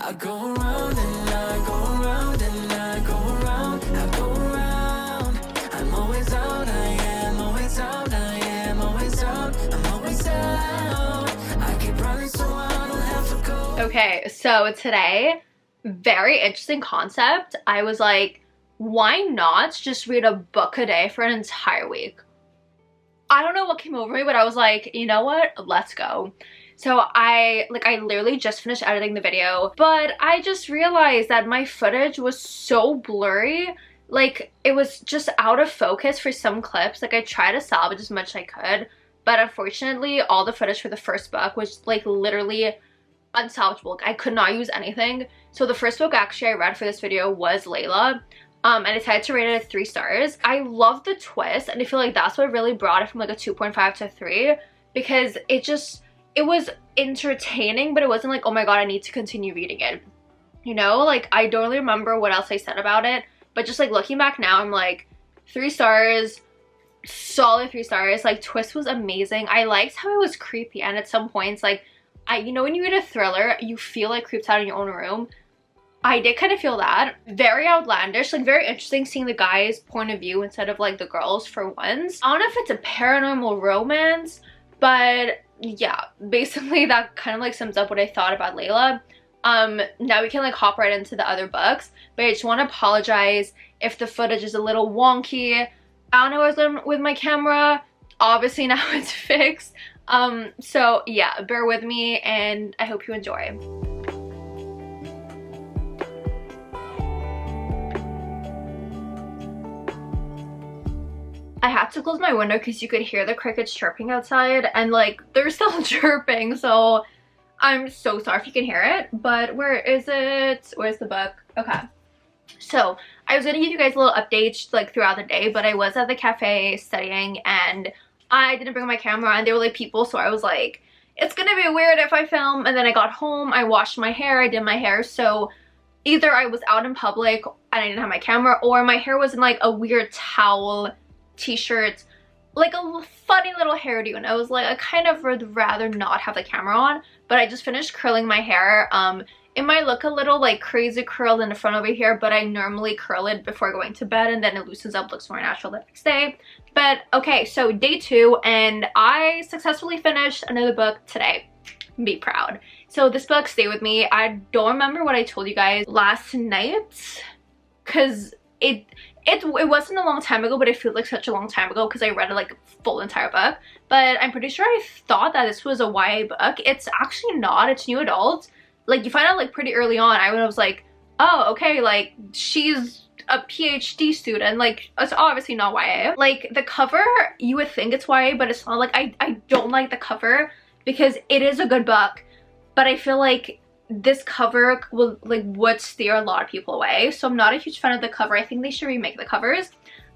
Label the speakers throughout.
Speaker 1: I go around and I go around and I go around, I go around. I'm always out, I am always out, I am always out, I'm always out. I keep running so I don't have to go.
Speaker 2: Okay, so today, very interesting concept. I was like, why not just read a book a day for an entire week? I don't know what came over me, but I was like, you know what? Let's go. So I literally just finished editing the video, but I just realized that my footage was so blurry. Like, it was just out of focus for some clips. Like, I tried to salvage as much as I could, but unfortunately, all the footage for the first book was like literally unsalvageable. Like, I could not use anything. So the first book actually I read for this video was Layla. And I decided to rate it at 3 stars. I love the twist, and I feel like that's what really brought it from like a 2.5 to 3, because it was entertaining, but it wasn't like, oh my god, I need to continue reading it. You know, like, I don't really remember what else I said about it, but just like looking back now, I'm like, 3 stars, solid 3 stars. Like, twist was amazing. I liked how it was creepy, and at some points, like, you know when you read a thriller, you feel like creeped out in your own room. I did kind of feel that. Very outlandish, like very interesting seeing the guy's point of view instead of like the girls for once. I don't know if it's a paranormal romance, but yeah, basically that kind of like sums up what I thought about Layla. Now we can like hop right into the other books, but I just want to apologize if the footage is a little wonky. I don't know what's going on with my camera. Obviously now it's fixed. So yeah, bear with me and I hope you enjoy. I had to close my window because you could hear the crickets chirping outside, and like they're still chirping, so I'm so sorry if you can hear it. But where is it? Where's the book? Okay, so I was gonna give you guys a little updates like throughout the day, but I was at the cafe studying and I didn't bring my camera, and there were like people, so I was like, it's gonna be weird if I film. And then I got home, I washed my hair, I did my hair, so either I was out in public and I didn't have my camera, or my hair was in like a weird towel t-shirt, like a funny little hairdo, and I was like, I kind of would rather not have the camera on. But I just finished curling my hair. It might look a little like crazy curled in the front over here, but I normally curl it before going to bed, and then it loosens up, looks more natural the next day. But okay, so day 2, and I successfully finished another book today. Be proud. So this book, Stay With Me, I don't remember what I told you guys last night, because it wasn't a long time ago, but it feels like such a long time ago because I read like a full entire book. But I'm pretty sure I thought that this was a YA book. It's actually not. It's new adult. Like, you find out like pretty early on. I was like, oh, okay, like she's a PhD student. Like, it's obviously not YA. Like, the cover, you would think it's YA, but it's not. Like, I don't like the cover because it is a good book, but I feel like this cover would steer a lot of people away, so I'm not a huge fan of the cover. I think they should remake the covers.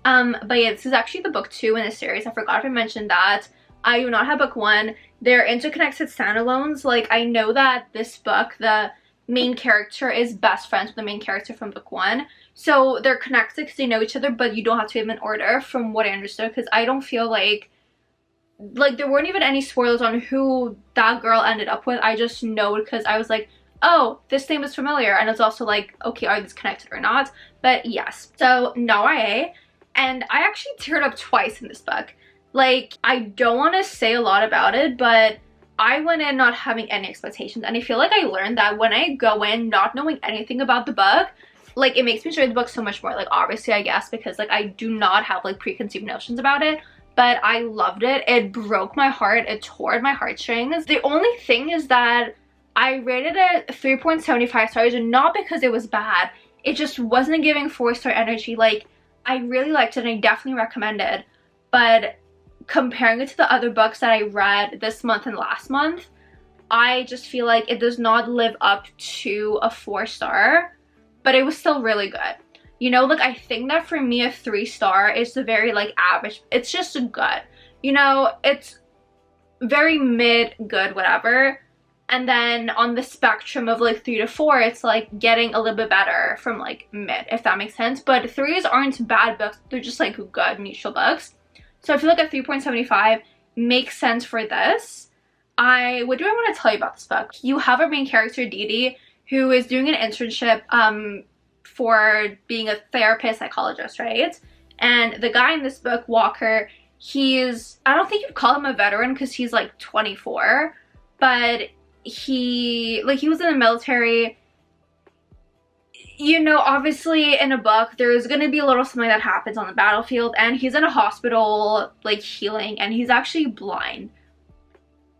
Speaker 2: But yeah, this is actually the book 2 in the series. I forgot if I mentioned that. I do not have book 1. They're interconnected standalones. Like, I know that this book, the main character is best friends with the main character from book 1, so they're connected because they know each other, but you don't have to read them in order from what I understood, because I don't feel like there weren't even any spoilers on who that girl ended up with. I just know because I was like, oh, this name is familiar, and it's also like, okay, are these connected or not? But yes, so no YA, and I actually teared up twice in this book. Like, I don't want to say a lot about it, but I went in not having any expectations, and I feel like I learned that when I go in not knowing anything about the book, like, it makes me enjoy the book so much more. Like, obviously, I guess, because like I do not have like preconceived notions about it, but I loved it. It broke my heart. It tore my heartstrings. The only thing is that I rated it 3.75 stars, and not because it was bad. It just wasn't giving 4-star energy. Like, I really liked it and I definitely recommend it, but comparing it to the other books that I read this month and last month, I just feel like it does not live up to a 4-star, but it was still really good. You know, like, I think that for me a 3-star is the very like average. It's just good. You know, it's very mid good, whatever. And then on the spectrum of like 3 to 4, it's like getting a little bit better from like mid, if that makes sense. But 3s aren't bad books, they're just like good neutral books. So I feel like a 3.75 makes sense for this. What do I want to tell you about this book? You have a main character, Dee Dee, who is doing an internship for being a therapist psychologist, right? And the guy in this book, Walker, I don't think you'd call him a veteran because he's like 24, but he was in the military. You know, obviously in a book there's gonna be a little something that happens on the battlefield, and he's in a hospital like healing, and he's actually blind.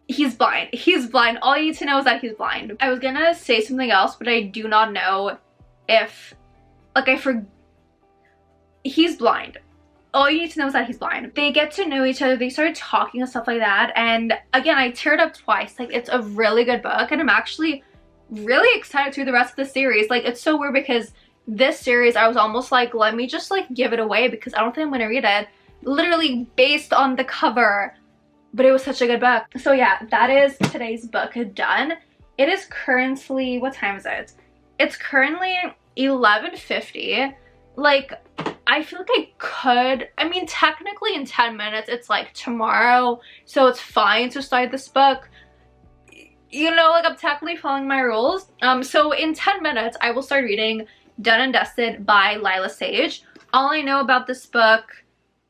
Speaker 2: He's blind. All you need to know is that he's blind. I was gonna say something else, but I do not know if, like, he's blind. All you need to know is that he's blind. They get to know each other, they start talking and stuff like that, and again, I teared up twice. Like, it's a really good book, and I'm actually really excited through the rest of the series. Like, it's so weird because this series I was almost like, let me just like give it away because I don't think I'm gonna read it, literally based on the cover, but it was such a good book. So yeah, that is today's book done. It is currently, what time is it? It's currently 11:50. Like, I feel like I mean, technically in 10 minutes it's like tomorrow, so it's fine to start this book. You know, like, I'm technically following my rules. So in 10 minutes, I will start reading Done and Dusted by Lila Sage. All I know about this book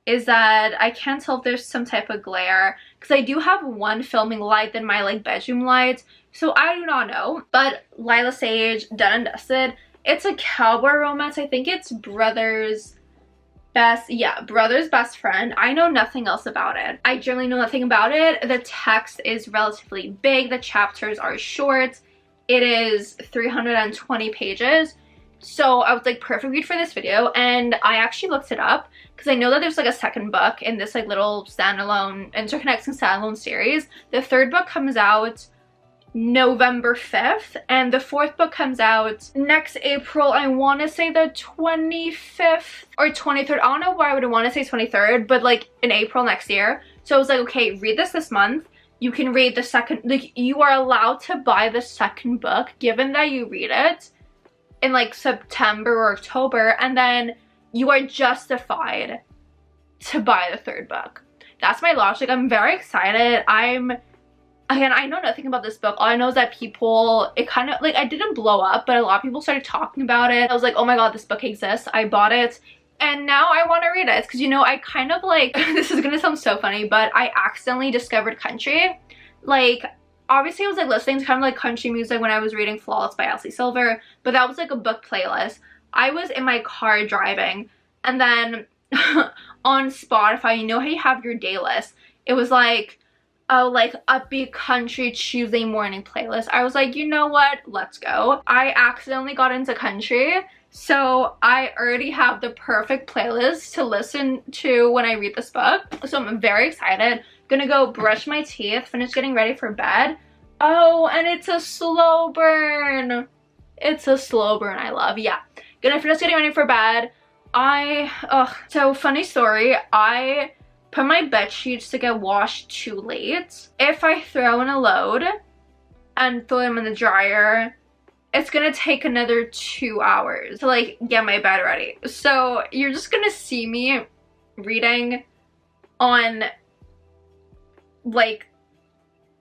Speaker 2: is that I can't tell if there's some type of glare, because I do have one filming light in my, like, bedroom light, so I do not know. But Lila Sage, Done and Dusted, it's a cowboy romance. I think it's brother's best friend. I know nothing else about it. I generally know nothing about it. The text is relatively big. The chapters are short. It is 320 pages. So I was like, perfect read for this video. And I actually looked it up because I know that there's like a second book in this like little standalone, interconnecting standalone series. The third book comes out November 5th, and the fourth book comes out next April. I want to say the 25th or 23rd. I don't know why I would want to say 23rd, but like in April next year. So I was like, okay, read this month. You can read the second, like, you are allowed to buy the second book given that you read it in like September or October, and then you are justified to buy the third book. That's my logic. I'm very excited. Again, I know nothing about this book. All I know is that it kind of, like, it didn't blow up, but a lot of people started talking about it. I was like, oh my god, this book exists. I bought it, and now I want to read it. Because, you know, I kind of, like, this is gonna sound so funny, but I accidentally discovered country. Like, obviously I was, like, listening to kind of, like, country music when I was reading Flawless by Elsie Silver, but that was, like, a book playlist. I was in my car driving, and then on Spotify, you know how you have your day list? It was, like, oh, like, upbeat country Tuesday morning playlist. I was like, you know what, let's go. I accidentally got into country, so I already have the perfect playlist to listen to when I read this book. So I'm very excited. Gonna go brush my teeth, finish getting ready for bed. Oh, and it's a slow burn. It's a slow burn I love. Yeah, gonna finish getting ready for bed. So funny story, I put my bed sheets to get washed too late. If I throw in a load and throw them in the dryer, it's gonna take another 2 hours to like get my bed ready. So you're just gonna see me reading on like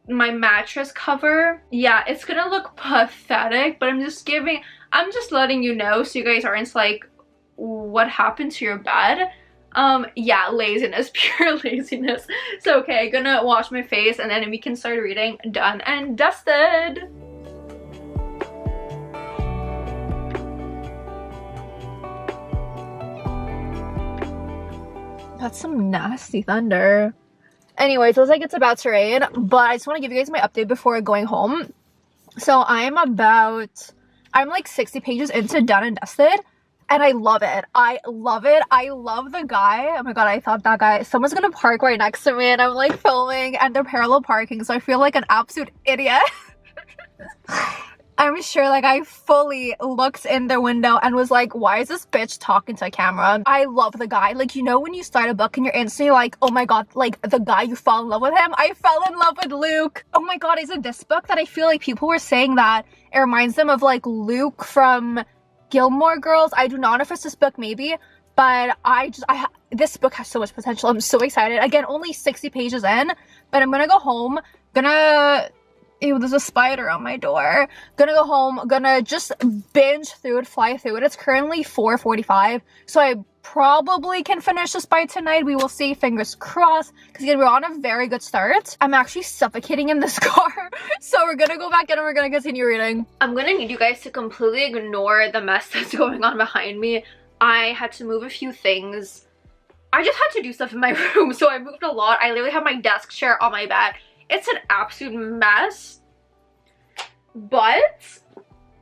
Speaker 2: my mattress cover. Yeah, it's gonna look pathetic, but I'm just letting you know so you guys aren't like, what happened to your bed? Yeah, laziness, pure laziness. So okay, gonna wash my face and then we can start reading Done and Dusted. That's some nasty thunder. Anyways, it looks like it's about to rain, but I just want to give you guys my update before going home. So I'm like 60 pages into Done and Dusted, and I love it. I love it. I love the guy. Oh my god, I thought that guy, someone's gonna park right next to me and I'm like filming and they're parallel parking, so I feel like an absolute idiot. I'm sure like I fully looked in their window and was like, why is this bitch talking to a camera? I love the guy. Like, you know when you start a book and you're instantly like, oh my god, like the guy, you fall in love with him? I fell in love with Luke. Oh my god, is it this book that I feel like people were saying that it reminds them of like Luke from Gilmore Girls? I do not know if it's this book, maybe, but this book has so much potential. I'm so excited. Again, only 60 pages in, but I'm gonna go home, gonna Ew, there's a spider on my door. Gonna go home, gonna just binge through it, fly through it. It's currently 4:45, so I probably can finish this by tonight. We will see, fingers crossed, because we're on a very good start. I'm actually suffocating in this car, so we're gonna go back in and we're gonna continue reading. I'm gonna need you guys to completely ignore the mess that's going on behind me. I had to move a few things. I just had to do stuff in my room, so I moved a lot. I literally have my desk chair on my bed. It's an absolute mess, but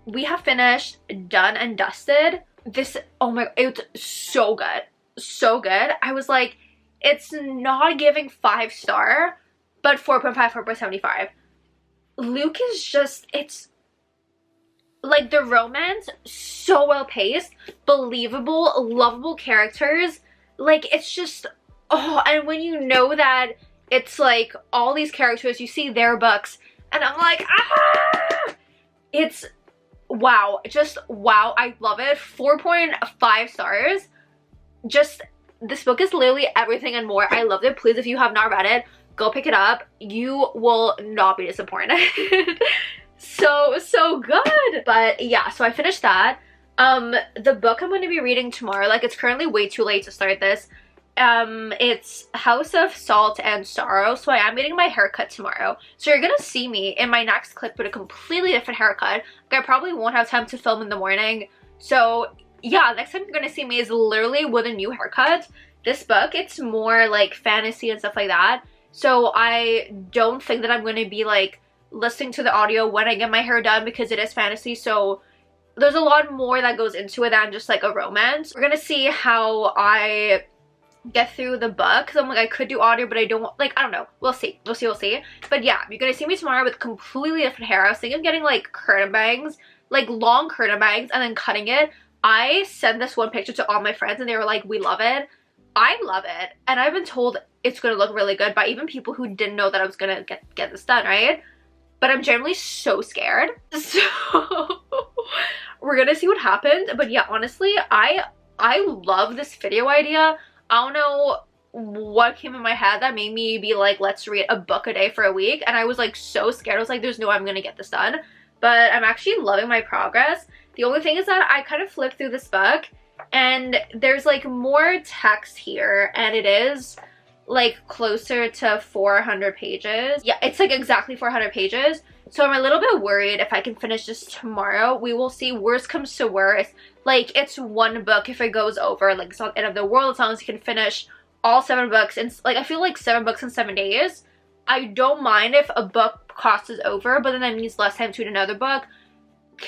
Speaker 2: we have finished, done and dusted. This, oh my, it's so good. So good. I was like, it's not giving 5-star, but 4.5, 4.75. Luke is just, it's like the romance, so well paced, believable, lovable characters. Like, it's just, oh, and when you know that it's like all these characters, you see their books, and I'm like, ah! It's, wow, just wow, I love it. 4.5 stars. Just, this book is literally everything and more. I loved it. Please, if you have not read it, go pick it up. You will not be disappointed. So good. But yeah, so I finished that. The book I'm going to be reading tomorrow, like, it's currently way too late to start this. It's House of Salt and Sorrow, so I am getting my haircut tomorrow. So you're gonna see me in my next clip with a completely different haircut. Like, I probably won't have time to film in the morning. So yeah, next time you're gonna see me is literally with a new haircut. This book, it's more like fantasy and stuff like that. So I don't think that I'm gonna be like listening to the audio when I get my hair done, because it is fantasy. So there's a lot more that goes into it than just like a romance. We're gonna see how I get through the book, because I'm like, I could do audio, but I don't, like, I don't know. We'll see. We'll see. But yeah, you're gonna see me tomorrow with completely different hair. I was thinking of getting like curtain bangs, like long curtain bangs, and then cutting it. I sent this one picture to all my friends and they were like, we love it. I love it. And I've been told it's gonna look really good by even people who didn't know that I was gonna get this done, right? But I'm generally so scared. So we're gonna see what happens. But yeah, honestly, I love this video idea. I don't know what came in my head that made me be like, let's read a book a day for a week. And I was like so scared. I was like, there's no way I'm gonna get this done. But I'm actually loving my progress. The only thing is that I kind of flipped through this book and there's like more text here, and it is like closer to 400 pages. Yeah, it's like exactly 400 pages. So I'm a little bit worried if I can finish this tomorrow. We will see. Worst comes to worst. Like, it's one book. If it goes over, like, it's not the end of the world as long as you can finish all 7 books. And like, I feel like 7 books in 7 days. I don't mind if a book crosses over, but then that means less time to read another book.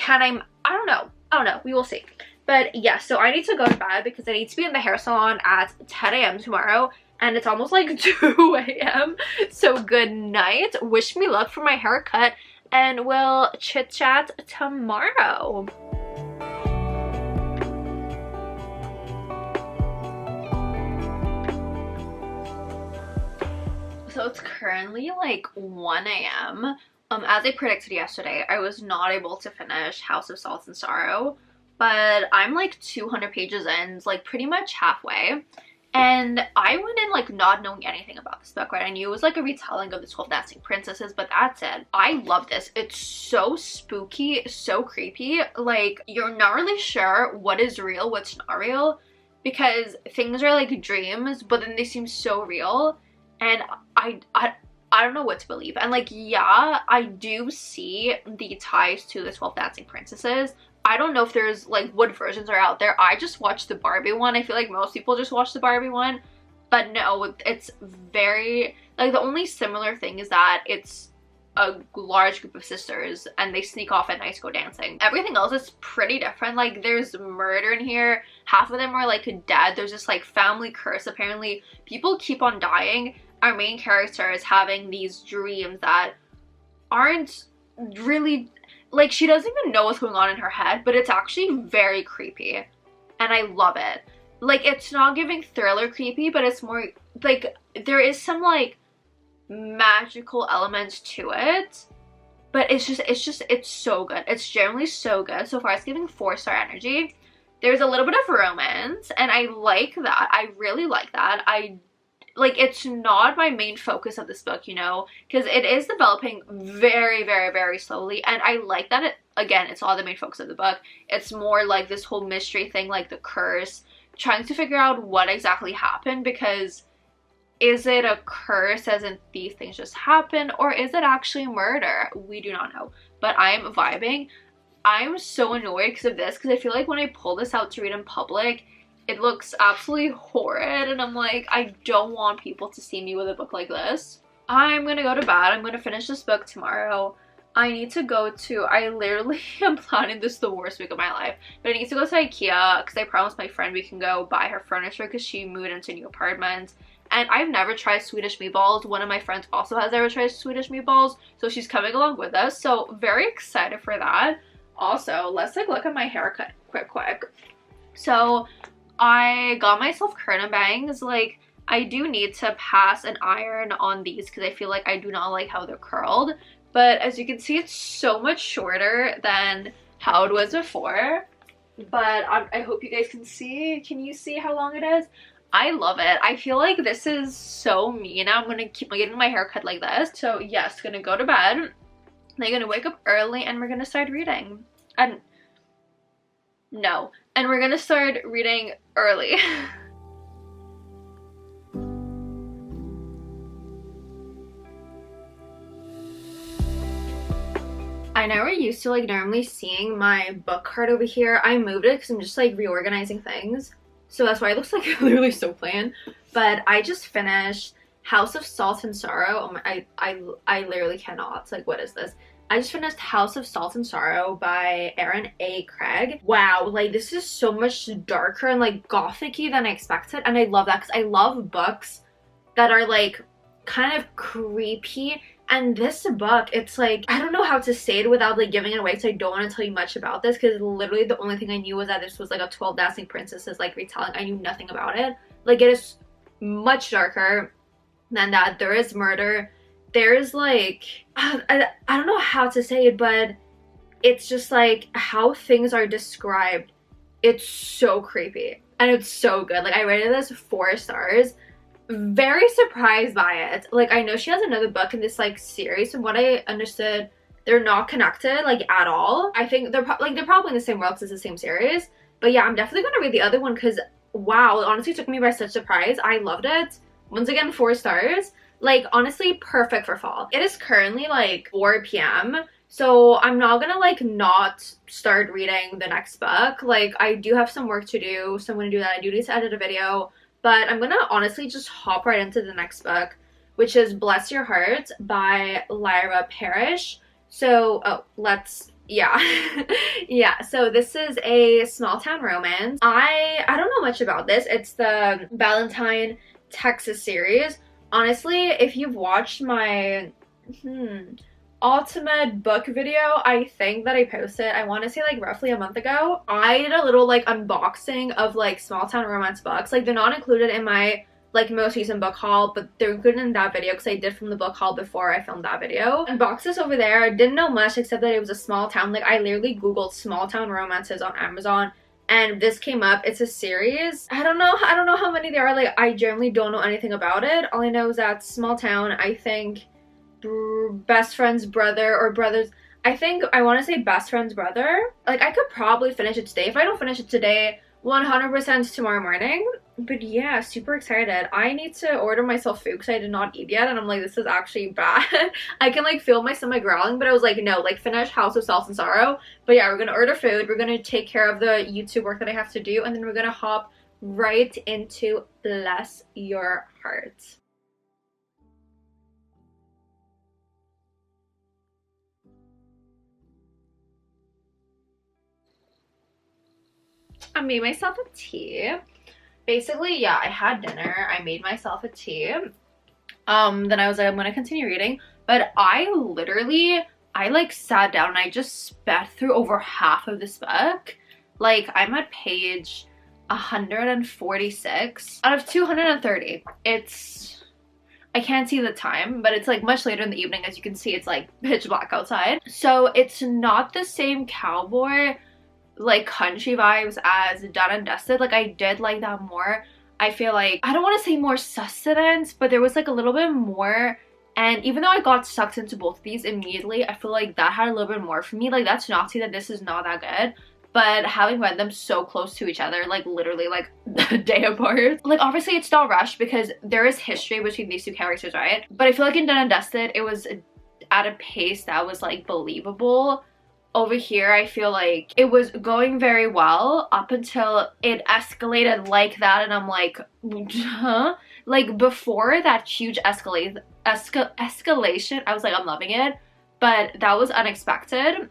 Speaker 2: I don't know. We will see. But yeah, so I need to go to bed because I need to be in the hair salon at 10 a.m. tomorrow. And it's almost like 2 a.m. So good night. Wish me luck for my haircut. And we'll chit chat tomorrow. So it's currently like 1 a.m. As I predicted yesterday, I was not able to finish House of Salt and Sorrow, but I'm like 200 pages in, like pretty much halfway. And I went in like not knowing anything about this book, right? I knew it was like a retelling of the 12 Dancing Princesses, but that's it. I love this. It's so spooky, so creepy. Like, you're not really sure what is real, what's not real, because things are like dreams, but then they seem so real. And I don't know what to believe. And like, yeah, I do see the ties to the 12 Dancing Princesses. I don't know if there's like what versions are out there. I just watched the Barbie one. I feel like most people just watch the Barbie one. But no, it's very, like, the only similar thing is that it's a large group of sisters and they sneak off at night to go dancing. Everything else is pretty different. Like, there's murder in here. Half of them are like dead. There's this like family curse. Apparently people keep on dying. Our main character is having these dreams that aren't really, like, she doesn't even know what's going on in her head, but it's actually very creepy. And I love it. Like, it's not giving thriller creepy, but it's more, like, there is some, like, magical elements to it. But it's so good. It's generally so good. So far, it's giving 4-star energy. There's a little bit of romance, and I like that. I really like that. like, it's not my main focus of this book, you know, because it is developing very, very, very slowly, and I like that again, it's not the main focus of the book. It's more like this whole mystery thing, like the curse, trying to figure out what exactly happened, because is it a curse as in these things just happen, or is it actually murder? We do not know, but I am vibing. I'm so annoyed because of this, because I feel like when I pull this out to read in public, it looks absolutely horrid, and I'm like, I don't want people to see me with a book like this. I'm gonna go to bed. I'm gonna finish this book tomorrow. I need to go to, I literally am planning this the worst week of my life, but I need to go to IKEA because I promised my friend we can go buy her furniture because she moved into a new apartment. And I've never tried Swedish meatballs. One of my friends also has never tried Swedish meatballs, so she's coming along with us. So very excited for that. Also, let's like look at my haircut quick. So I got myself curtain bangs. Like, I do need to pass an iron on these because I feel like I do not like how they're curled. But as you can see, it's so much shorter than how it was before. But I hope you guys can see. Can you see how long it is? I love it. I feel like this is so me. Now I'm going to keep getting my hair cut like this. So yes, going to go to bed. Then going to wake up early and we're going to start reading. And we're going to start reading early. I know we're used to like normally seeing my book cart over here. I moved it because I'm just like reorganizing things. So that's why it looks like literally so plain. But I just finished House of Salt and Sorrow. Oh my, I literally cannot. Like, what is this? I just finished House of Salt and Sorrow by Erin A. Craig. Wow, like this is so much darker and like gothic-y than I expected. And I love that because I love books that are like kind of creepy. And this book, it's like, I don't know how to say it without like giving it away, so I don't want to tell you much about this because literally the only thing I knew was that this was like a 12 Dancing Princesses like retelling. I knew nothing about it. Like, it is much darker than that. There is murder. There's like, I don't know how to say it, but it's just like how things are described. It's so creepy and it's so good. Like, I rated this 4 stars. Very surprised by it. Like, I know she has another book in this like series. From what I understood, they're not connected like at all. I think they're probably in the same world because it's the same series. But yeah, I'm definitely gonna read the other one because wow, it honestly took me by such surprise. I loved it. Once again, 4 stars. Like, honestly, perfect for fall. It is currently like 4 p.m. So I'm not gonna like not start reading the next book. Like, I do have some work to do, so I'm gonna do that. I do need to edit a video. But I'm gonna honestly just hop right into the next book, which is Bless Your Heart by Lyra Parrish. So, yeah, so this is a small town romance. I don't know much about this. It's the Valentine, Texas series. Honestly, if you've watched my ultimate book video, I think that I posted, I want to say like roughly a month ago, I did a little like unboxing of like small town romance books. Like, they're not included in my like most recent book haul, but they're included in that video because I did film the book haul before I filmed that video. Unboxed this over there. I didn't know much except that it was a small town. Like, I literally googled small town romances on Amazon and this came up. It's a series. I don't know how many there are. Like, I generally don't know anything about it. All I know is that small town, I think best friend's brother or brothers, I think I want to say best friend's brother. Like, I could probably finish it today. If I don't finish it today, 100% tomorrow morning. But yeah, super excited. I need to order myself food because I did not eat yet and I'm like, this is actually bad. I can like feel my stomach growling, but I was like, no, like finish House of Salt and Sorrow. But yeah, we're gonna order food, we're gonna take care of the YouTube work that I have to do, and then we're gonna hop right into Bless Your Heart. I made myself a tea. Basically, yeah, I had dinner. I made myself a tea. Then I was like, I'm gonna continue reading. But I like sat down and I just sped through over half of this book. Like, I'm at page 146 out of 230. I can't see the time, but it's like much later in the evening. As you can see, it's like pitch black outside. So it's not the same cowboy like country vibes as Done and Dusted. Like, I did like that more. I feel like, I don't want to say more sustenance, but there was like a little bit more. And even though I got sucked into both of these immediately, I feel like that had a little bit more for me. Like, that's not to say that this is not that good, but having read them so close to each other, like literally like a day apart, like obviously it's not rushed because there is history between these two characters, right? But I feel like in Done and Dusted, it was at a pace that was like believable. Over here, I feel like it was going very well up until it escalated like that, and I'm like, huh? Like, before that huge escalation, I was like, I'm loving it, but that was unexpected.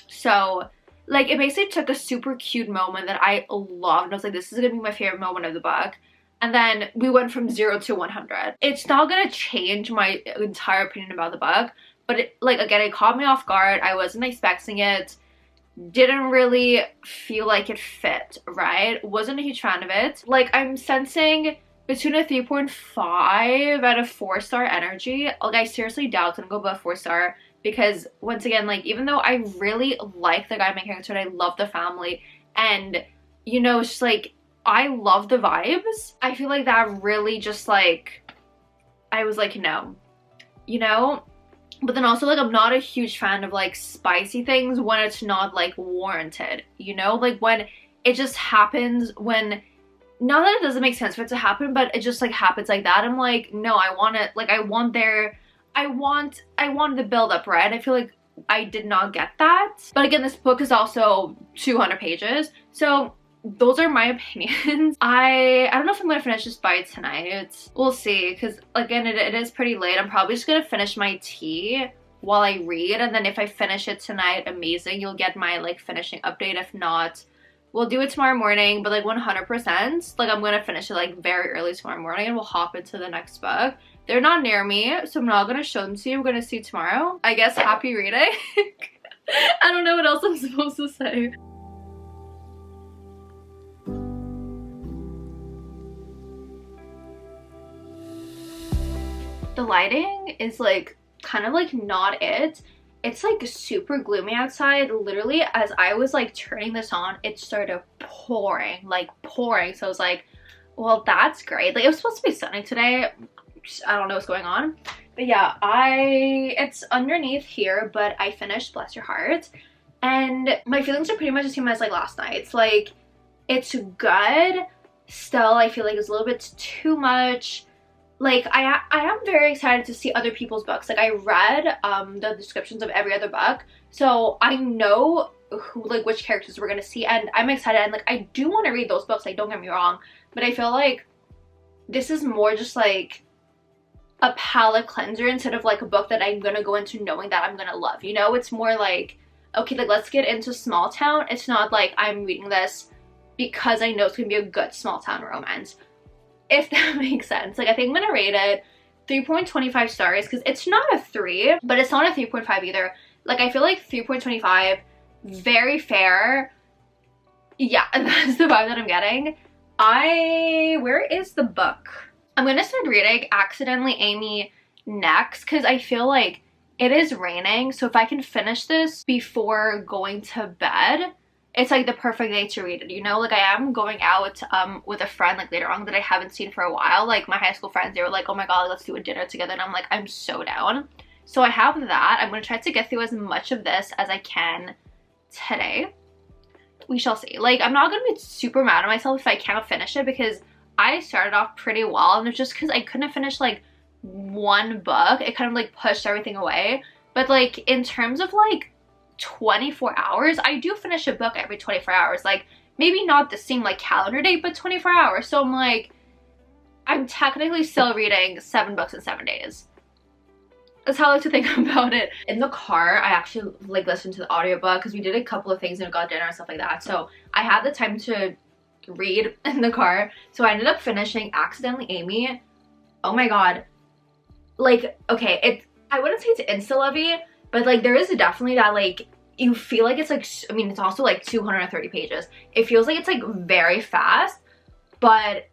Speaker 2: So, like, it basically took a super cute moment that I loved. I was like, this is gonna be my favorite moment of the book. And then we went from 0 to 100. It's not gonna change my entire opinion about the book, but it, like, again, it caught me off guard. I wasn't expecting it. Didn't really feel like it fit, right? Wasn't a huge fan of it. Like, I'm sensing between a 3.5 and a 4-star energy. Like, I seriously doubt it's gonna go above 4-star because, once again, like, even though I really like the guy main character and I love the family, and, you know, it's just like, I love the vibes, I feel like that really just, like, I was like, no, you know? But then also, like, I'm not a huge fan of, like, spicy things when it's not, like, warranted, you know? Like, when it just happens, when, not that it doesn't make sense for it to happen, but it just, like, happens like that. I'm like, no, I want it, like, I want the build up, right? I feel like I did not get that. But again, this book is also 200 pages, so those are my opinions. I don't know if I'm gonna finish this by tonight. We'll see, because again, it is pretty late. I'm probably just gonna finish my tea while I read, and then if I finish it tonight, amazing, you'll get my like finishing update. If not, we'll do it tomorrow morning, but like 100%, like I'm gonna finish it like very early tomorrow morning and we'll hop into the next book. They're not near me, so I'm not gonna show them to you. We're gonna see tomorrow. I guess happy reading. I don't know what else I'm supposed to say. The lighting is like kind of like not it. It's like super gloomy outside. Literally, as I was like turning this on, it started pouring, like pouring. So I was like, well, that's great. Like, it was supposed to be sunny today. I don't know what's going on. But yeah, it's underneath here, but I finished Bless Your Heart. And my feelings are pretty much the same as like last night. It's like, it's good. Still, I feel like it's a little bit too much. Like, I am very excited to see other people's books. Like, I read the descriptions of every other book, so I know who, like, which characters we're gonna see, and I'm excited. And like, I do want to read those books, like, don't get me wrong, but I feel like this is more just like a palate cleanser instead of like a book that I'm gonna go into knowing that I'm gonna love, you know? It's more like, okay, like, let's get into small town. It's not like I'm reading this because I know it's gonna be a good small town romance, if that makes sense. Like, I think I'm gonna rate it 3.25 stars because it's not a 3, but it's not a 3.5 either. Like, I feel like 3.25, very fair. Yeah, that's the vibe that I'm getting. Where is the book? I'm gonna start reading Accidentally Amy next because I feel like it is raining, so if I can finish this before going to bed, it's like the perfect day to read it, you know? Like, I am going out with a friend like later on that I haven't seen for a while. Like, my high school friends, they were like, oh my god, let's do a dinner together, and I'm like, I'm so down. So I have that. I'm gonna try to get through as much of this as I can today. We shall see. Like, I'm not gonna be super mad at myself if I can't finish it because I started off pretty well, and it's just because I couldn't finish like one book, it kind of like pushed everything away. But like, in terms of like 24 hours, I do finish a book every 24 hours. Like, maybe not the same like calendar date, but 24 hours. So I'm like, I'm technically still reading 7 books in 7 days. That's how I like to think about it. In the car, I actually like listened to the audiobook because we did a couple of things and got dinner and stuff like that. So I had the time to read in the car. So I ended up finishing Accidentally Amy. Oh my god. Like, okay, I wouldn't say it's insta-lovey, but like, there is definitely that like, you feel like it's like, I mean, it's also like 230 pages. It feels like it's like very fast, but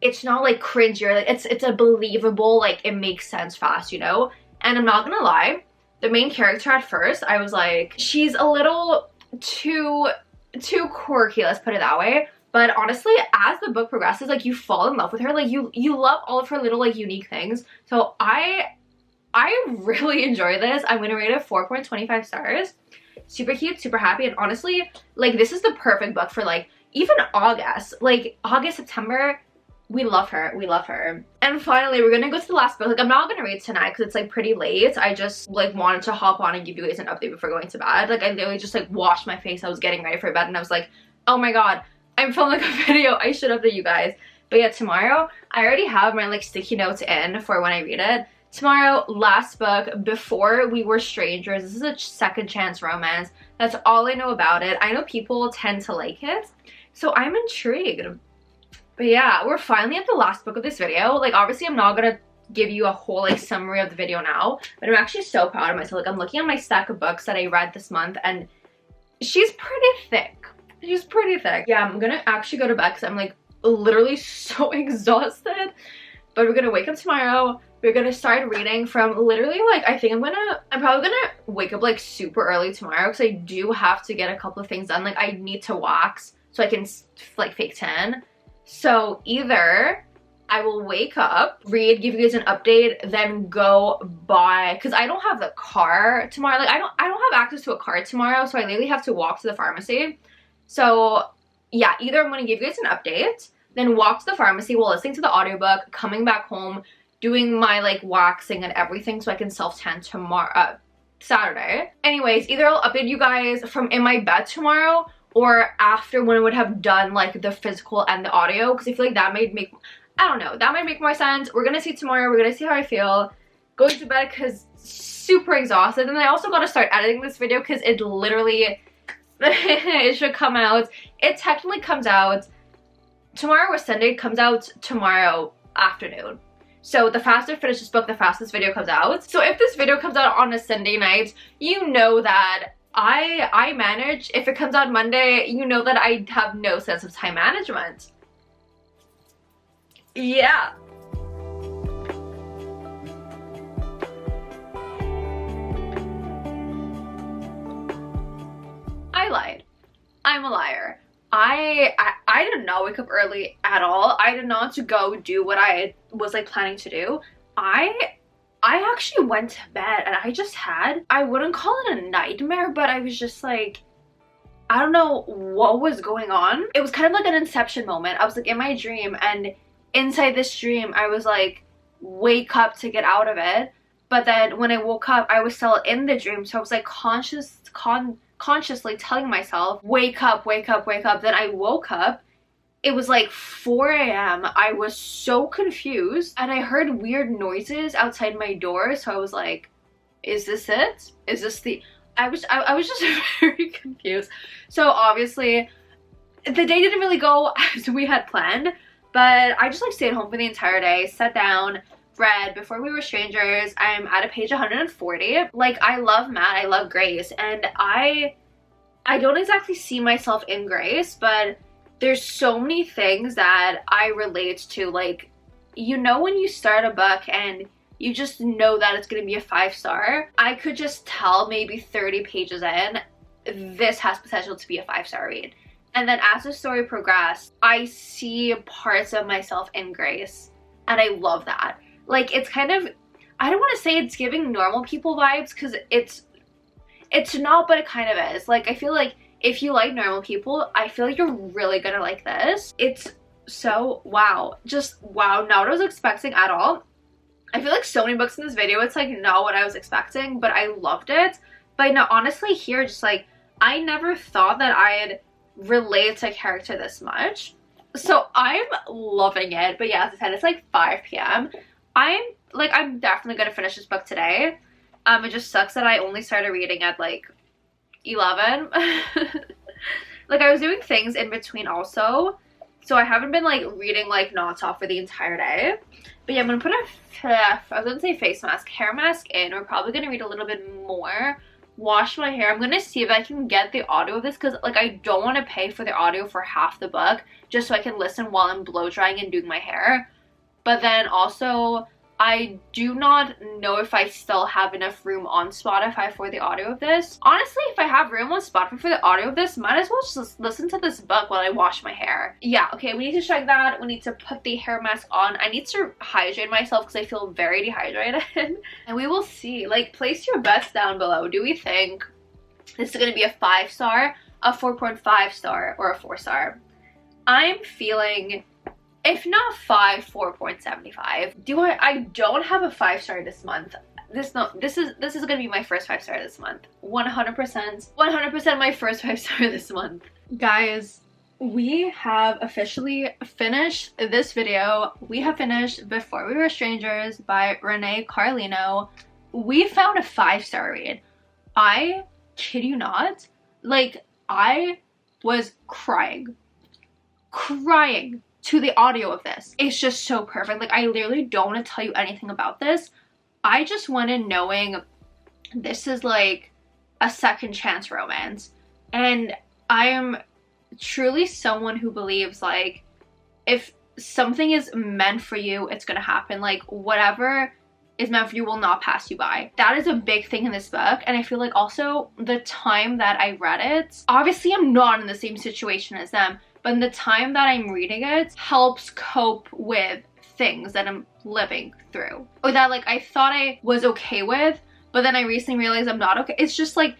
Speaker 2: it's not like cringy or like, it's a believable, like, it makes sense fast, you know? And I'm not gonna lie, the main character at first, I was like, she's a little too quirky, let's put it that way. But honestly, as the book progresses, like, you fall in love with her. Like, you love all of her little, like, unique things. So I really enjoy this. I'm gonna rate it 4.25 stars. Super cute, super happy, and honestly, like, this is the perfect book for, like, even August. Like, August, September, we love her. We love her. And finally, we're gonna go to the last book. Like, I'm not gonna read tonight because it's, like, pretty late. I just, like, wanted to hop on and give you guys an update before going to bed. Like, I literally just, like, washed my face. I was getting ready for bed, and I was like, oh my god, I'm filming a video. I should update you guys. But yeah, tomorrow, I already have my, like, sticky notes in for when I read it. Tomorrow, last book, Before We Were Strangers. This is a second chance romance. That's all I know about it. I know people tend to like it, so I'm intrigued. But yeah, we're finally at the last book of this video. Like, obviously, I'm not gonna give you a whole, like, summary of the video now, but I'm actually so proud of myself. Like, I'm looking at my stack of books that I read this month, and she's pretty thick. She's pretty thick. Yeah, I'm gonna actually go to bed because I'm, like, literally so exhausted. But we're gonna wake up tomorrow. We're gonna start reading from literally, like, I think I'm probably gonna wake up, like, super early tomorrow because I do have to get a couple of things done. Like, I need to wax so I can, like, fake tan. So either I will wake up, read, give you guys an update, then go buy, because I don't have the car tomorrow. Like, I don't have access to a car tomorrow, so I literally have to walk to the pharmacy. So yeah, either I'm gonna give you guys an update, then walk to the pharmacy while listening to the audiobook, coming back home, doing my, like, waxing and everything so I can self-tan tomorrow, Saturday. Anyways, either I'll update you guys from in my bed tomorrow or after, when I would have done, like, the physical and the audio, because I feel like that might make, I don't know, that might make more sense. We're gonna see tomorrow. We're gonna see how I feel. Going to bed because super exhausted. And I also gotta start editing this video because it literally, it should come out. It technically comes out tomorrow or Sunday. It comes out tomorrow afternoon. So the faster I finish this book, the faster this video comes out. So if this video comes out on a Sunday night, you know that I manage. If it comes out Monday, you know that I have no sense of time management. Yeah. I lied. I'm a liar. I did not wake up early at all. I did not go do what I was, like, planning to do. I actually went to bed and I just had, I wouldn't call it a nightmare, but I was just like, I don't know what was going on. It was kind of like an inception moment. I was, like, in my dream, and inside this dream I was like, wake up to get out of it. But then when I woke up, I was still in the dream, so I was like consciously telling myself, wake up, wake up, wake up. Then I woke up. It was like 4 a.m. I was so confused, and I heard weird noises outside my door, so I was like, is this it? Is this the... I was just very confused. So obviously the day didn't really go as we had planned, but I just, like, stayed home for the entire day, sat down, read Before We Were Strangers. I'm at a page 140. Like, I love Matt, I love Grace, and I don't exactly see myself in Grace, but there's so many things that I relate to. Like, you know, when you start a book and you just know that it's gonna be a 5-star, I could just tell maybe 30 pages in, this has potential to be a 5-star read. And then as the story progressed, I see parts of myself in Grace, and I love that. Like, it's kind of, I don't want to say it's giving normal people vibes, because it's not, but it kind of is. Like, I feel like if you like normal people, I feel like you're really gonna like this. It's so, wow. Just wow, not what I was expecting at all. I feel like so many books in this video, it's like not what I was expecting, but I loved it. But no, honestly here, just like, I never thought that I'd relate to a character this much. So I'm loving it. But yeah, as I said, it's like 5 p.m. I'm definitely gonna finish this book today. It just sucks that I only started reading at like 11. Like, I was doing things in between also, so I haven't been like reading like nonstop for the entire day. But yeah, I'm gonna put I was gonna say face mask, hair mask in. We're probably gonna read a little bit more, wash my hair. I'm gonna see if I can get the audio of this, because like, I don't want to pay for the audio for half the book just so I can listen while I'm blow drying and doing my hair. But then also, I do not know if I still have enough room on Spotify for the audio of this. Honestly, if I have room on Spotify for the audio of this, might as well just listen to this book while I wash my hair. Yeah, okay, we need to check that. We need to put the hair mask on. I need to hydrate myself because I feel very dehydrated. And we will see. Like, place your bets down below. Do we think this is going to be a 5-star, a 4.5 star, or a 4-star? I'm feeling, if not 5, 4.75. I don't have a 5-star this month. This is gonna be my first 5-star this month. 100% my first 5-star this month. Guys, we have officially finished this video. We have finished Before We Were Strangers by Renee Carlino. We found a 5-star read. I kid you not, like, I was crying to the audio of this. It's just so perfect. Like, I literally don't want to tell you anything about this. I just went in knowing this is like a second chance romance, and I am truly someone who believes, like, if something is meant for you, it's gonna happen. Like, whatever is meant for you will not pass you by. That is a big thing in this book, and I feel like also the time that I read it, obviously I'm not in the same situation as them, but in the time that I'm reading it helps cope with things that I'm living through, or that, like, I thought I was okay with, but then I recently realized I'm not okay. It's just like,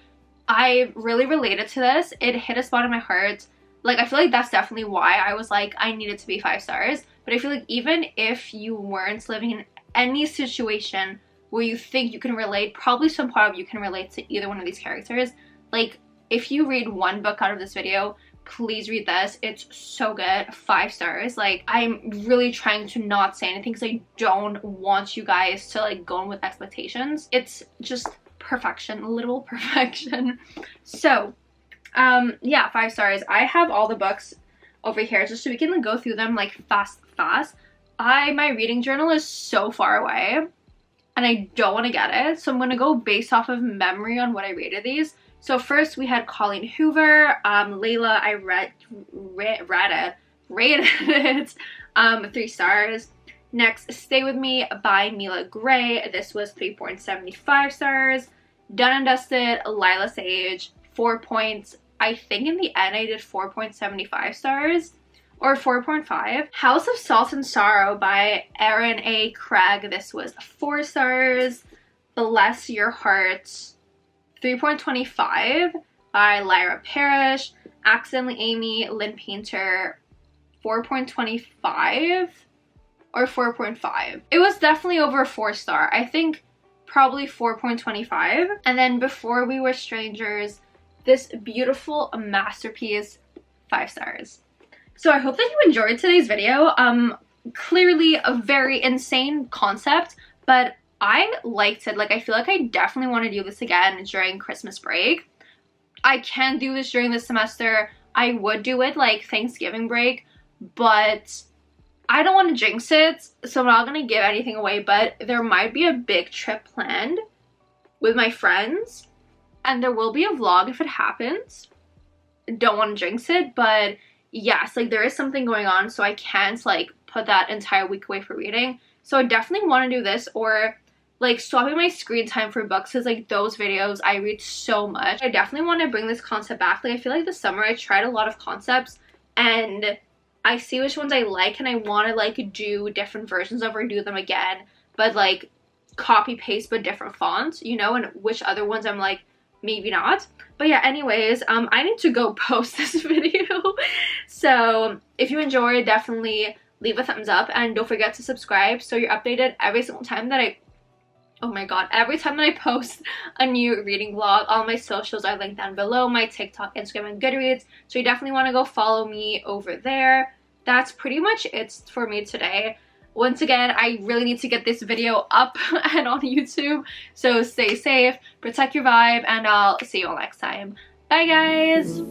Speaker 2: I really related to this. It hit a spot in my heart. Like, I feel like that's definitely why I was like, I needed to be 5 stars. But I feel like even if you weren't living in any situation where you think you can relate, probably some part of you can relate to either one of these characters. Like, if you read one book out of this video, please read this. It's so good. 5 stars. Like, I'm really trying to not say anything because I don't want you guys to, like, go in with expectations. It's just perfection, literal perfection. So yeah, 5 stars. I have all the books over here just so we can, like, go through them, like, fast. My reading journal is so far away and I don't want to get it, so I'm going to go based off of memory on what I rated these. So first we had Colleen Hoover. Layla, I rated it 3 stars. Next, Stay With Me by Mila Gray. This was 3.75 stars. Done and Dusted, Lila Sage, 4 points. I think in the end I did 4.75 stars or 4.5. House of Salt and Sorrow by Erin A. Craig. This was 4 stars. Bless Your Heart, 3.25 by Lyra Parrish. Accidentally Amy, Lynn Painter, 4.25 or 4.5. It was definitely over a 4-star. I think probably 4.25. And then Before We Were Strangers, this beautiful masterpiece, 5 stars. So I hope that you enjoyed today's video. Clearly a very insane concept, but I liked it. Like, I feel like I definitely want to do this again during Christmas break. I can do this during the semester. I would do it like Thanksgiving break, but I don't want to jinx it, so I'm not going to give anything away, but there might be a big trip planned with my friends, and there will be a vlog if it happens. Don't want to jinx it, but yes, like, there is something going on, so I can't, like, put that entire week away for reading. So I definitely want to do this, or, like, swapping my screen time for books, because, like, those videos I read so much. I definitely want to bring this concept back. Like, I feel like this summer I tried a lot of concepts, and I see which ones I like, and I want to, like, do different versions of or do them again, but, like, copy paste but different fonts, you know, and which other ones I'm like, maybe not. But yeah, anyways, I need to go post this video. So if you enjoyed, definitely leave a thumbs up, and don't forget to subscribe so you're updated every single time that every time that I post a new reading vlog. All my socials are linked down below, my TikTok, Instagram, and Goodreads, so you definitely want to go follow me over there. That's pretty much it for me today. Once again, I really need to get this video up and on YouTube, so stay safe, protect your vibe, and I'll see you all next time. Bye, guys!